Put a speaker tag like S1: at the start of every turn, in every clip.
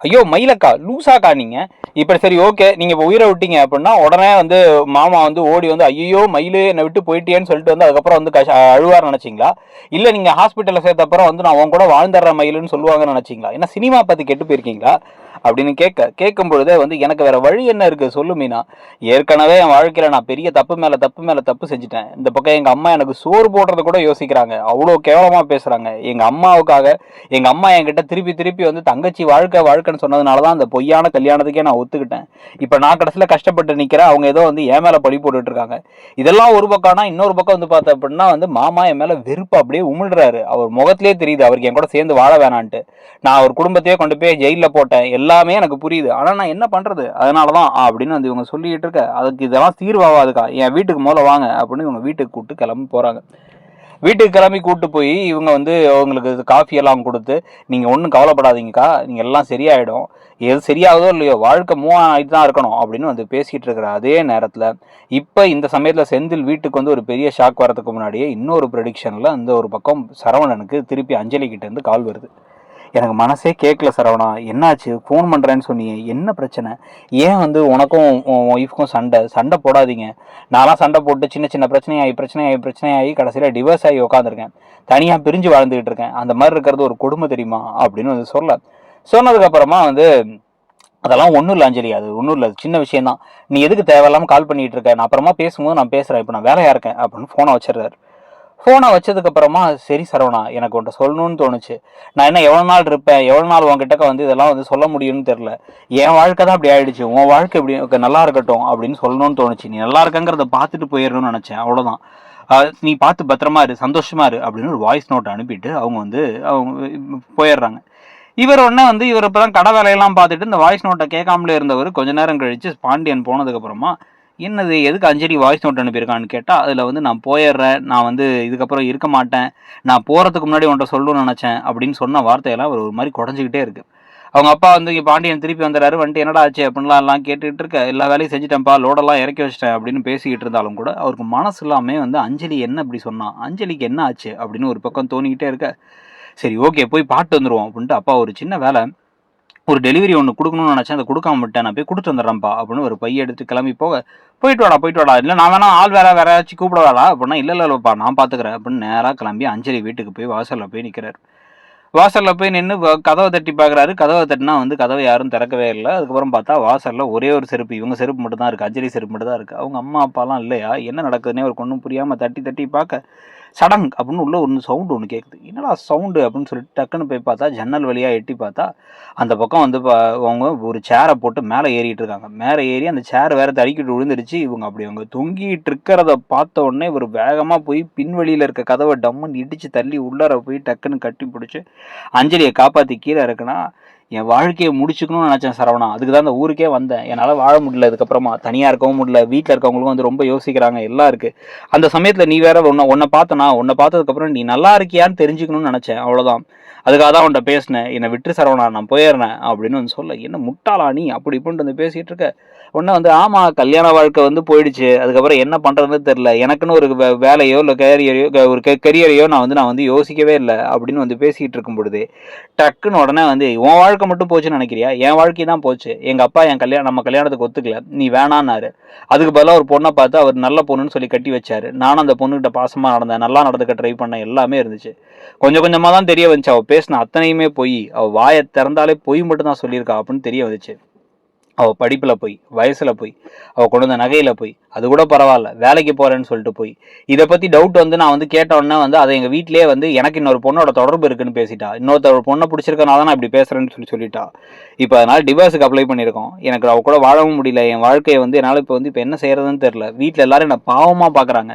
S1: ஐயோ மயிலக்கா லூசாக்கா நீங்க இப்ப சரி ஓகே நீங்க இப்போ உயிரை விட்டீங்க அப்படின்னா உடனே வந்து மாமா வந்து ஓடி வந்து ஐயோ மயிலு என்னை விட்டு போயிட்டேன்னு சொல்லிட்டு வந்து அதுக்கப்புறம் வந்து அழுவார் நினைச்சிங்களா? இல்ல நீங்க ஹாஸ்பிட்டல்ல சேர்த்த அப்புறம் வந்து நான் உன் கூட வாழ்ந்துடுற மயிலுன்னு சொல்லுவாங்கன்னு நினைச்சிங்களா? என்ன சினிமா பார்த்து கெட்டு போயிருக்கீங்களா அப்படின்னு கேட்கும் பொழுதே வந்து எனக்கு வேற வழி என்ன இருக்கு சொல்லு மீனா. ஏற்கனவே என் வாழ்க்கையில நான் பெரிய தப்பு மேல தப்பு மேல தப்பு செஞ்சுட்டேன். இந்த பக்கம் எங்க அம்மா எனக்கு சோறு போடுறது கூட யோசிக்கிறாங்க, அவ்வளோ கேவலமா பேசுறாங்க. எங்க அம்மாவுக்காக எங்க அம்மா என்கிட்ட திருப்பி திருப்பி வந்து தங்கச்சி வாழ்க்கைன்னு சொன்னதுனாலதான் அந்த பொய்யான கல்யாணத்துக்கே நான் ஒத்துக்கிட்டேன். இப்ப நான் கடைசியில கஷ்டப்பட்டு நிக்கிறேன், அவங்க ஏதோ வந்து என் மேல பழி போட்டுட்டு இருக்காங்க. இதெல்லாம் ஒரு பக்கம்னா இன்னொரு பக்கம் வந்து பார்த்தேன் அப்படின்னா வந்து மாமா என் மேல வெறுப்பு அப்படியே உமிழ்றாரு. அவர் முகத்திலே தெரியுது அவருக்கு என் கூட சேர்ந்து வாழ வேணான்ட்டு. நான் ஒரு குடும்பத்தையே கொண்டு போய் ஜெயில போட்டேன், எல்லாமே எனக்கு புரியுது. ஆனா நான் என்ன பண்றது, அதனாலதான் அப்படின்னு வந்து இவங்க சொல்லிட்டு இருக்க. அதுக்கு இதெல்லாம் தீர்வாகாதுக்கா, என் வீட்டுக்கு முதல்ல வாங்க அப்படின்னு இவங்க வீட்டுக்கு கூப்பிட்டு கிளம்பி போறாங்க. வீட்டுக்கு கிளம்பி கூட்டு போய் இவங்க வந்து அவங்களுக்கு காஃபி எல்லாம் கொடுத்து நீங்க ஒன்றும் கவலைப்படாதீங்கக்கா, நீங்க எல்லாம் சரியாயிடும், எது சரியாகுதோ இல்லையோ வாழ்க்கை மூவ் ஆகிட்டு தான் இருக்கணும் அப்படின்னு வந்து பேசிட்டு இருக்கிற அதே நேரத்தில் இப்போ இந்த சமயத்தில் செந்தில் வீட்டுக்கு வந்து ஒரு பெரிய ஷாக் வரதுக்கு முன்னாடியே இன்னொரு ப்ரெடிக்ஷனில் அந்த ஒரு பக்கம் சரவணனுக்கு திருப்பி அஞ்சலி கிட்ட இருந்து கால் வருது. எனக்கு மனசே கேட்கல சரவணா, என்னாச்சு ஃபோன் பண்ணுறேன்னு சொன்னீங்க, என்ன பிரச்சனை, ஏன் வந்து உனக்கும் ஒய்ஃப்க்கும் சண்டை போடாதீங்க. நான்லாம் சண்டை போட்டு சின்ன சின்ன பிரச்சனையாகி கடைசியில் டிவோர்ஸ் ஆகி உட்காந்துருக்கேன், தனியாக பிரிஞ்சு வாழ்ந்துக்கிட்டு இருக்கேன். அந்த மாதிரி இருக்கிறது ஒரு கொடுமை தெரியுமா அப்படின்னு வந்து சொன்னதுக்கப்புறமா வந்து அதெல்லாம் ஒன்றும் இல்லை அஞ்சலி, அது ஒன்றும் இல்லை, சின்ன விஷயம் தான், நீ எதுக்கு தேவையில்லாமல் கால் பண்ணிகிட்டு இருக்க, நான் அப்புறமா பேசும்போது நான் பேசுகிறேன், இப்போ நான் வேலையாக இருக்கேன் அப்படின்னு ஃபோனை வச்சிடுறாரு. ஃபோனை வச்சதுக்கப்புறமா சரி சரவணா எனக்கு உன்ட்ட சொல்லணும்னு தோணுச்சு, நான் என்ன எவ்வளோ நாள் இருப்பேன், எவ்வளோ நாள் உங்ககிட்ட வந்து இதெல்லாம் வந்து சொல்ல முடியும்னு தெரில, என் வாழ்க்கை தான் அப்படி ஆயிடுச்சு, உன் வாழ்க்கை இப்படி நல்லா இருக்கட்டும் அப்படின்னு சொல்லணும்னு தோணுச்சு, நீ நல்லா இருக்கங்கிறத பார்த்துட்டு போயிடணும்னு நினச்சேன், அவ்வளோதான், நீ பார்த்து பத்திரமா இரு, சந்தோஷமா இரு அப்படின்னு ஒரு வாய்ஸ் நோட்டை அனுப்பிட்டு அவங்க போயிடுறாங்க. இவர் ஒன்று வந்து இவர் இப்போ தான் கடை வேலையெல்லாம் பார்த்துட்டு இந்த வாய்ஸ் நோட்டை கேட்காமலே இருந்தவர் கொஞ்ச நேரம் கழித்து பாண்டியன் போனதுக்கப்புறமா என்னது எதுக்கு அஞ்சலி வாய்ஸ் நோட் அனுப்பியிருக்கான்னு கேட்டால் அதில் வந்து நான் போயிடுறேன், நான் வந்து இதுக்கப்புறம் இருக்க மாட்டேன், நான் போகிறதுக்கு முன்னாடி உன்ட்ட சொல்லணும்னு நினச்சேன் அப்படின்னு சொன்ன வார்த்தையெல்லாம் அவர் ஒரு மாதிரி குறைஞ்சிக்கிட்டே இருக்குது. அவங்க அப்பா வந்து இங்கே பாண்டியன் திருப்பி வந்துடுறாரு, வந்துட்டு என்னடா ஆச்சு அப்படின்லாம் எல்லாம் கேட்டுக்கிட்டு இருக்க, எல்லா வேலையும் செஞ்சுட்டேன்ப்பா, லோடெல்லாம் இறக்கி வச்சிட்டேன் அப்படின்னு பேசிக்கிட்டு இருந்தாலும் கூட அவருக்கு மனசு எல்லாமே வந்து அஞ்சலி என்ன இப்படி சொன்னான், அஞ்சலிக்கு என்ன ஆச்சு அப்படின்னு ஒரு பக்கம் தோணிக்கிட்டே இருக்க. சரி ஓகே போய் பாட்டு வந்துடுவோம் அப்படின்ட்டு அப்பா ஒரு சின்ன வேலை, ஒரு டெலிவரி ஒன்று கொடுக்கணும்னு நினச்சேன், அதை கொடுக்காம விட்டேன், நான் போய் கொடுத்து வந்துடுறேன்ப்பா அப்படின்னு ஒரு பைய எடுத்து கிளம்பி போயிட்டு வாடா இல்லை நான் வேணா ஆள் வேற யாராச்சும் கூப்பிட வேடா அப்படின்னா இல்லைப்பா நான் பார்த்துக்கிறேன் அப்படின்னு நேராக கிளம்பி அஞ்சலி வீட்டுக்கு போய் வாசலில் போய் நிற்கிறாரு. வாசலில் போய் நின்று கதவை தட்டி பார்க்குறாரு. கதவை தட்டினா வந்து கதவை யாரும் திறக்கவே இல்லை. அதுக்கப்புறம் பார்த்தா வாசலில் ஒரே ஒரு செருப்பு, இவங்க செருப்பு மட்டும் தான் இருக்குது, அஞ்சலி செருப்பு மட்டும் தான் இருக்குது. அவங்க அம்மா அப்பாலாம் இல்லையா, என்ன நடக்குதுன்னே ஒரு ஒன்றும் புரியாமல் தட்டி தட்டி பார்க்க சடங் அப்படின்னு உள்ள ஒன்று சவுண்டு ஒன்று கேட்குது. என்னடா சவுண்டு அப்படின்னு சொல்லிட்டு டக்குன்னு போய் பார்த்தா ஜன்னல் வழியாக எட்டி பார்த்தா அந்த பக்கம் வந்து அவங்க ஒரு சேரை போட்டு மேலே ஏறிட்டு இருக்காங்க. மேலே ஏறி அந்த சேர் வேற தடிக்கிட்டு விழுந்துருச்சு. இவங்க அப்படி அவங்க தொங்கிட்டு இருக்கிறத பார்த்த உடனே ஒரு வேகமாக போய் பின்வழியில் இருக்க கதவை டம்முன்னு இடித்து தள்ளி உள்ளார போய் டக்குன்னு கட்டி பிடிச்சி அஞ்சலியை காப்பாற்றி கீழே இருக்குன்னா என் வாழ்க்கையை முடிச்சுக்கணும்னு நினச்சேன் சரவணா, அதுக்கு தான் அந்த ஊருக்கே வந்தேன், என்னால் வாழ முடியல, இதுக்கப்புறமா தனியாக இருக்கவும் முடியல, வீட்டில் இருக்கவங்களுக்கும் வந்து ரொம்ப யோசிக்கிறாங்க, எல்லாம் இருக்குது. அந்த சமயத்தில் நீ வேற உன்னை பார்த்ததுக்கப்புறம் நீ நல்லா இருக்கியான்னு தெரிஞ்சுக்கணும்னு நினச்சேன், அவ்வளோதான், அதுக்காக தான் உன்ட்ட பேசினேன், என்னை விட்டு சரவணா நான் போயிடுறேன் அப்படின்னு வந்து சொல்ல, என்ன முட்டாளா நீ அப்படி இப்படின்ட்டு வந்து பேசிகிட்டு இருக்க. உடனே வந்து ஆமாம் கல்யாண வாழ்க்கை வந்து போயிடுச்சு, அதுக்கப்புறம் என்ன பண்ணுறதுன்னு தெரில, எனக்குன்னு ஒரு வேலையோ இல்லை ஒரு கெரியரையோ நான் வந்து யோசிக்கவே இல்லை அப்படின்னு வந்து பேசிகிட்டு இருக்கும் பொழுது டக்குன்னு உடனே வந்து உன் வாழ்க்கை மட்டும் போச்சுன்னு நினைக்கிறியா, என் வாழ்க்கை தான் போச்சு, எங்கள் அப்பா நம்ம கல்யாணத்துக்கு ஒத்துக்கல, நீ வேணான்னாரு, அதுக்கு பதிலாக ஒரு பொண்ணை பார்த்து அவர் நல்ல பொண்ணுன்னு சொல்லி கட்டி வச்சாரு, நானும் அந்த பொண்ணுகிட்ட பாசமாக நடந்தேன், நல்லா நடந்துக்க ட்ரை பண்ணேன், எல்லாமே இருந்துச்சு, கொஞ்சம் கொஞ்சமாக தான் தெரிய வந்துச்சு அவள் பேசின அத்தனையுமே போய், அவள் வாயை திறந்தாலே பொய் மட்டும் தான் சொல்லியிருக்கா அப்படின்னு தெரிய வந்துச்சு. அவள் படிப்பில் போய், வயசில் போய், அவள் கொண்டு வந்த நகையில் போய், அது கூட பரவாயில்ல வேலைக்கு போகிறேன்னு சொல்லிட்டு போய், இதை பற்றி டவுட் வந்து நான் வந்து கேட்டோன்னே வந்து அதை எங்கள் வீட்டிலே வந்து எனக்கு இன்னொரு பொண்ணோட தொடர்பு இருக்குன்னு பேசிட்டா, இன்னொருத்தர் பொண்ணை பிடிச்சிருக்கனால தான் நான் இப்படி பேசுகிறேன்னு சொல்லிட்டா. இப்போ அதனால் டிவோர்ஸுக்கு அப்ளை பண்ணியிருக்கோம், எனக்கு அவள் கூட வாழவும் முடியல, என் வாழ்க்கையை வந்து என்னால் இப்போ என்ன செய்கிறதுன்னு தெரில, வீட்டில் எல்லாரும் என்னை பாவமாக பார்க்குறாங்க,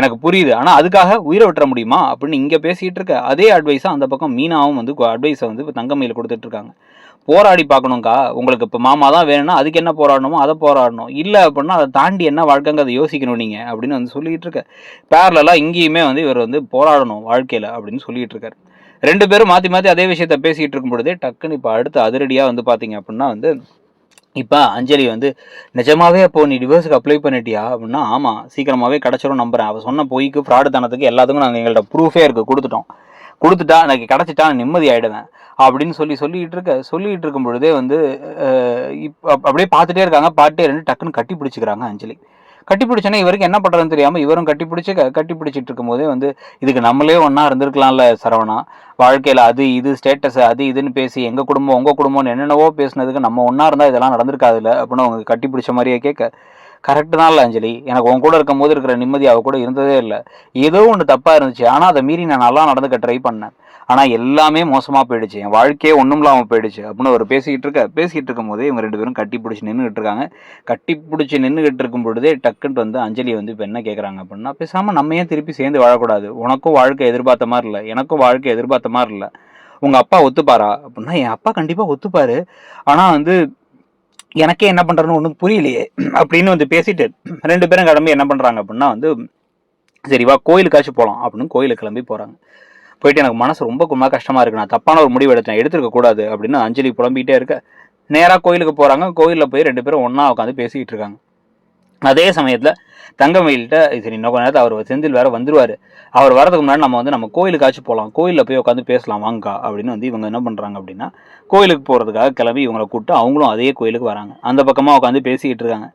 S1: எனக்கு புரியுது, ஆனால் அதுக்காக உயிரை விட்டுற முடியுமா அப்படின்னு இங்கே பேசிகிட்டு இருக்க. அதே அட்வைஸாக அந்த பக்கம் மீனாவும் வந்து அட்வைஸை வந்து இப்போ தங்கமயில கொடுத்துட்ருக்காங்க. போராடி பார்க்கணுங்க்கா, உங்களுக்கு இப்போ மாமா தான் வேணும்னா அதுக்கு என்ன போராடணுமோ அதை போராடணும், இல்லை அப்படின்னா அதை தாண்டி என்ன வாழ்க்கைங்க அதை யோசிக்கணும் நீங்கள் அப்படின்னு வந்து சொல்லிகிட்டு இருக்க. பேரலாம் இங்கேயுமே வந்து இவர் வந்து போராடணும் வாழ்க்கையில் அப்படின்னு சொல்லிகிட்டு இருக்காரு. ரெண்டு பேரும் மாற்றி மாற்றி அதே விஷயத்த பேசிகிட்டு இருக்கும் பொழுதே டக்குன்னு இப்போ அடுத்த அதிரடியாக வந்து பார்த்தீங்க அப்படின்னா வந்து இப்போ அஞ்சலி வந்து நிஜமாவே அப்போது நீ டிவோர்ஸுக்கு அப்ளை பண்ணிட்டியா அப்படின்னா ஆமாம் சீக்கிரமாகவே கிடச்சிரும் நம்புகிறேன், அவள் சொன்ன பொய்க்கு ஃப்ராடு தனத்துக்கு எல்லாத்துக்கும் நாங்கள் எங்கள்கிட்ட ப்ரூஃபே இருக்குது கொடுத்துட்டோம், கொடுத்துட்டா எனக்கு கிடச்சிட்டா நிம்மதி ஆகிடுவேன் அப்படின்னு சொல்லிட்டு இருக்கும் பொழுதே வந்து அப்படியே பார்த்துட்டே இருக்காங்க. பார்த்துட்டே ரெண்டு டக்குன்னு கட்டி பிடிச்சிக்கிறாங்க அஞ்சலி. கட்டி பிடிச்சோன்னே இவருக்கு என்ன பண்ணுறதுன்னு தெரியாமல் இவரும் கட்டி பிடிச்சிட்டு இருக்கும் போதே வந்து இதுக்கு நம்மளே ஒன்றா இருந்திருக்கலாம்ல சரவணா, வாழ்க்கையில் அது இது ஸ்டேட்டஸ் அது இதுன்னு பேசி எங்கள் குடும்பம் உங்கள் குடும்பம்னு என்னென்னவோ பேசுனதுக்கு நம்ம ஒன்றா இருந்தால் இதெல்லாம் நடந்திருக்காதுல்ல அப்படின்னு அவங்க கட்டி பிடிச்ச மாதிரியே கேட்க, கரெக்டு தான் இல்லை அஞ்சலி, எனக்கு உன் கூட இருக்கும் போது இருக்கிற நிம்மதி அவ கூட இருந்ததே இல்லை. ஏதோ ஒன்று தப்பாக இருந்துச்சு, ஆனால் அதை மீறி நான் நல்லா நடந்துக்க ட்ரை பண்ணேன். ஆனால் எல்லாமே மோசமாக போயிடுச்சு, என் வாழ்க்கையே ஒன்றும் இல்லாமல் போயிடுச்சு அப்படின்னு அவர் பேசிக்கிட்டு இருக்கும் போதே இவங்க ரெண்டு பேரும் கட்டி பிடிச்சி நின்றுக்கிட்டு இருக்காங்க. கட்டி பிடிச்சி நின்றுக்கிட்டு இருக்கும் பொழுதே டக்குன்ட்டு வந்து அஞ்சலி வந்து இப்போ என்ன கேட்குறாங்க அப்படின்னா, பேசாமல் நம்ம ஏன் திருப்பி சேர்ந்து வாழக்கூடாது, உனக்கும் வாழ்க்கை எதிர்பார்த்த மாதிரி இல்லை எனக்கும் வாழ்க்கை எதிர்பார்த்த மாதிரி இல்லை, உங்கள் அப்பா ஒத்துப்பாரா அப்படின்னா, என் அப்பா கண்டிப்பாக ஒத்துப்பாரு, ஆனால் வந்து எனக்கே என்ன பண்ணுறதுன்னு ஒன்றும் புரியலையே அப்படின்னு வந்து பேசிட்டு ரெண்டு பேரும் கிளம்பி என்ன பண்ணுறாங்க அப்படின்னா வந்து, சரிவா கோயிலுக்காச்சும் போகலாம் அப்படின்னு கோயிலுக்கு கிளம்பி போகிறாங்க. போயிட்டு எனக்கு மனசு ரொம்ப கஷ்டமாக இருக்குது, நான் தப்பான ஒரு முடிவு எடுத்துருக்க கூடாது அப்படின்னு அஞ்சலி புலம்பிகிட்டே இருக்க நேராக கோயிலுக்கு போகிறாங்க. கோயிலில் போய் ரெண்டு பேரும் ஒன்றா உட்காந்து பேசிக்கிட்டு இருக்காங்க. அதே சமயத்தில் தங்கமயில்கிட்ட சரி இன்னும் கொஞ்ச நேரத்தில் அவர் செந்தில் வேறு வந்துடுவார், அவர் வரதுக்கு முன்னாடி நம்ம கோயிலுக்காச்சும் போகலாம், கோயிலில் போய் உட்காந்து பேசலாம் வாங்கக்கா அப்படின்னு வந்து இவங்க என்ன பண்ணுறாங்க அப்படின்னா, கோயிலுக்கு போகிறதுக்காக கிளம்பி இவங்களை கூப்பிட்டு அவங்களும் அதே கோயிலுக்கு வராங்க. அந்த பக்கமாக உட்காந்து பேசிக்கிட்டு இருக்காங்க.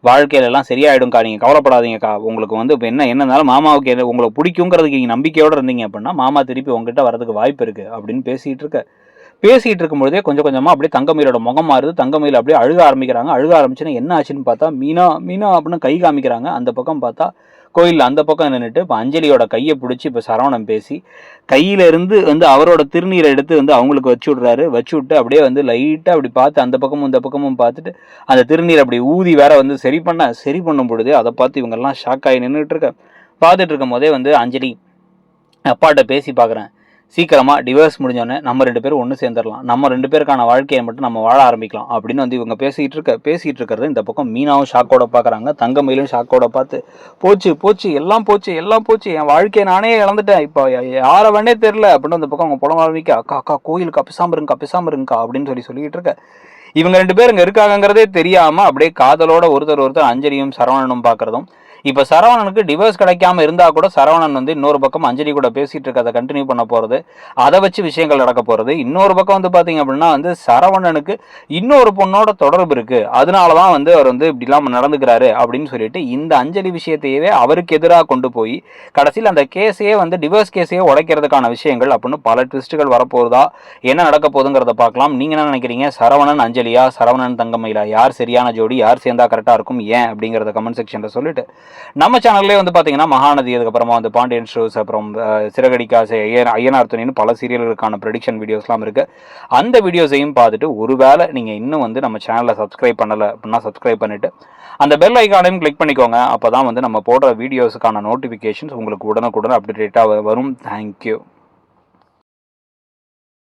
S1: வாழ்க்கையிலலாம் சரியாயிடும்க்கா, நீங்கள் கவலைப்படாதீங்கக்கா, உங்களுக்கு வந்து இப்போ என்னன்னாலும் மாமாவுக்கு உங்களுக்கு பிடிக்குங்கிறதுக்கு நீங்கள் நம்பிக்கையோடு இருந்தீங்க அப்படின்னா மாமா திருப்பி உங்ககிட்ட வரதுக்கு வாய்ப்பு இருக்குது அப்படின்னு பேசிகிட்டு இருக்கும்பொழுதே கொஞ்சம் கொஞ்சமாக அப்படியே தங்கமயிலோட முகம் மாறுது. தங்கமயில் அப்படியே அழுக ஆரம்பிச்சுன்னா என்ன ஆச்சுன்னு பார்த்தா மீனா அப்படின்னு கை காமிக்கிறாங்க. அந்த பக்கம் பார்த்தா கோயிலில் அந்த பக்கம் நின்றுட்டு இப்போ அஞ்சலியோட கையை பிடிச்சி இப்போ சரவணன் பேசி கையிலேருந்து வந்து அவரோட திருநீரை எடுத்து வந்து அவங்களுக்கு வச்சு விட்டு அப்படியே வந்து லைட்டாக அப்படி பார்த்து அந்த பக்கமும் இந்த பக்கமும் பார்த்துட்டு அந்த திருநீரை அப்படி ஊதி வேற வந்து சரி பண்ணும் பொழுது அதை பார்த்து இவங்கெல்லாம் ஷாக் ஆகி பார்த்துட்டு இருக்கும் போதே வந்து அஞ்சலி, அப்பாட்ட பேசி பார்க்குறேன், சீக்கிரமாக டிவோர்ஸ் முடிஞ்சோடனே நம்ம ரெண்டு பேரும் ஒன்று சேர்ந்துடலாம், நம்ம ரெண்டு பேருக்கான வாழ்க்கையை மட்டும் நம்ம வாழ ஆரம்பிக்கலாம் அப்படின்னு வந்து இவங்க பேசிகிட்டு இருக்கிறது இந்த பக்கம் மீனாவும் ஷாக்கோட பார்க்குறாங்க. தங்கமயிலும் ஷாக்கோட பார்த்து போச்சு எல்லாம் போச்சு என் வாழ்க்கையை நானே இழந்துட்டேன், இப்போ யாரை வேணே தெரில அப்படின்னு அந்த பக்கம் அவங்க புலம் ஆரம்பிக்க, அக்கா கோயிலுக்கு பேசாமல் இருங்கக்கா அப்படின்னு சொல்லிக்கிட்டு இருக்க. இவங்க ரெண்டு பேர் இங்கே இருக்காங்கிறதே தெரியாமல் அப்படியே காதலோட ஒருத்தர் அஞ்சலியும் சரவணனும் பார்க்குறதும். இப்போ சரவணனுக்கு டிவோர்ஸ் கிடைக்காம இருந்தால் கூட சரவணன் வந்து இன்னொரு பக்கம் அஞ்சலி கூட பேசிகிட்டு இருக்கிறத கண்டினியூ பண்ண போகிறது, அதை வச்சு விஷயங்கள் நடக்க போகிறது. இன்னொரு பக்கம் வந்து பார்த்தீங்க அப்படின்னா வந்து சரவணனுக்கு இன்னொரு பொண்ணோட தொடர்பு இருக்குது, அதனால தான் வந்து அவர் வந்து இப்படிலாம் நடந்துக்கிறாரு அப்படின்னு சொல்லிட்டு இந்த அஞ்சலி விஷயத்தையவே அவருக்கு எதிராக கொண்டு போய் கடைசியில் அந்த கேஸையே வந்து டிவோர்ஸ் கேஸையே உடைக்கிறதுக்கான விஷயங்கள் அப்படின்னு பல ட்விஸ்ட்டுகள் வரப்போகுதா, என்ன நடக்க போகுதுங்கிறத பார்க்கலாம். நீங்கள் என்ன நினைக்கிறீங்க, சரவணன் அஞ்சலியா, சரவணன் தங்கமயிலா, யார் சரியான ஜோடி, யார் சேர்ந்தா கரெக்டாக இருக்கும், ஏன் அப்படிங்கிறத கமெண்ட் செக்ஷனில் சொல்லிட்டு நம்ம சேனல்லே வந்து பார்த்தீங்கன்னா மகாநதி, அதுக்கப்புறமா வந்து பாண்டியன் ஷோஸ், அப்புறம் சிறகடிக்காசை, ஐயனார் துணின்னு பல சீரியல்களுக்கான ப்ரெடிக்ஷன் வீடியோஸ்லாம் இருக்குது. அந்த வீடியோஸையும் பார்த்துட்டு ஒருவேளை நீங்கள் இன்னும் வந்து நம்ம சேனலை சப்ஸ்கிரைப் பண்ணலை அப்படின்னா சப்ஸ்கிரைப் பண்ணிவிட்டு அந்த பெல் ஐக்கானையும் கிளிக் பண்ணிக்கோங்க. அப்போ தான் வந்து நம்ம போடுற வீடியோஸுக்கான நோட்டிஃபிகேஷன்ஸ் உங்களுக்கு உடனுக்குடன் அப்டேட்டாக வரும். தேங்க்யூ.